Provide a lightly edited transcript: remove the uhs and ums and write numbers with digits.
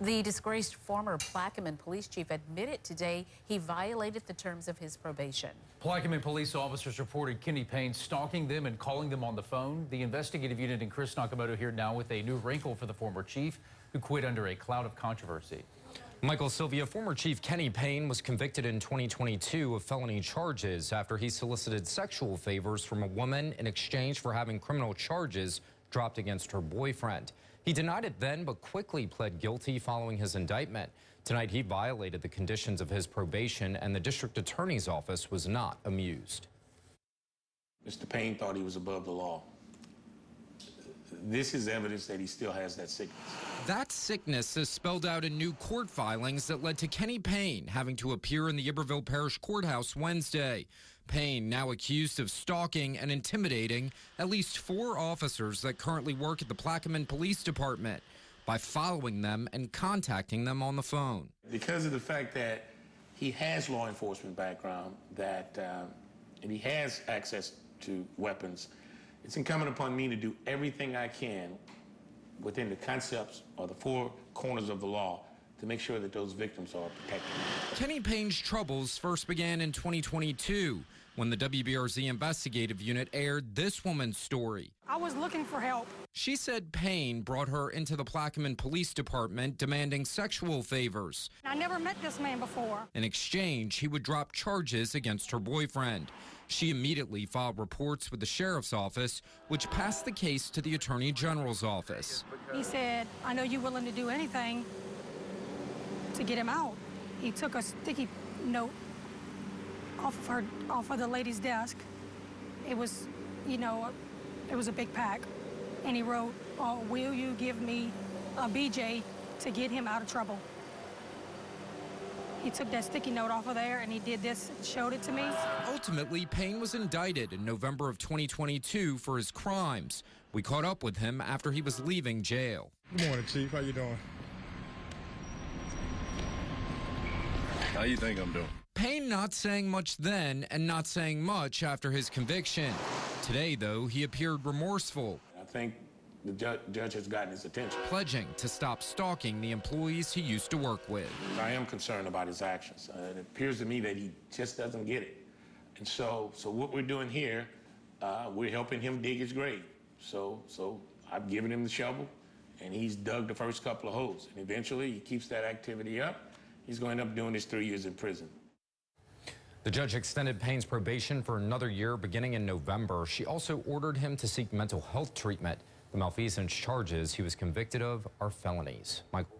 The disgraced former Plaquemine police chief admitted today he violated the terms of his probation. Plaquemine police officers reported Kenny Payne stalking them and calling them on the phone. The investigative unit and Chris NAKAMOTO here now with a new wrinkle for the former chief who quit under a cloud of controversy. Michael Sylvia, former Chief Kenny Payne was convicted in 2022 of felony charges after he solicited sexual favors from a woman in exchange for having criminal charges dropped against her boyfriend. He denied it then, but quickly pled guilty following his indictment. Tonight, he violated the conditions of his probation, and the district attorney's office was not amused. Mr. Payne thought he was above the law. This is evidence that he still has that sickness. That sickness is spelled out in new court filings that led to Kenny Payne having to appear in the Iberville Parish Courthouse Wednesday. Payne now accused of stalking and intimidating at least 4 officers that currently work at the Plaquemine Police Department by following them and contacting them on the phone. Because of the fact that he has law enforcement background, and he has access to weapons, it's incumbent upon me to do everything I can within the concepts or the 4 corners of the law to make sure that those victims are protected. Kenny Payne's troubles first began in 2022 when the WBRZ investigative unit aired this woman's story. I was looking for help. She said Payne brought her into the Plaquemine Police Department demanding sexual favors. I never met this man before. In exchange, he would drop charges against her boyfriend. She immediately filed reports with the sheriff's office, which passed the case to the attorney general's office. He said, I know you're willing to do anything to get him out. He took a sticky note off of the lady's desk. It was, it was a big pack. And he wrote, oh, will you give me a BJ to get him out of trouble? He took that sticky note off of there and he did this, showed it to me. Ultimately, Payne was indicted in November of 2022 for his crimes. We caught up with him after he was leaving jail. Good morning, Chief. How you doing? How you think I'm doing? Payne not saying much then and not saying much after his conviction. Today, though, he appeared remorseful. I think the judge has gotten his attention. Pledging to stop stalking the employees he used to work with. I am concerned about his actions. It appears to me that he just doesn't get it. And so what we're doing here, we're helping him dig his grave. So I've given him the shovel, and he's dug the first couple of holes. And eventually, he keeps that activity up, he's going to end up doing his 3 years in prison. The judge extended Payne's probation for another year beginning in November. She also ordered him to seek mental health treatment. The malfeasance charges he was convicted of are felonies. Michael.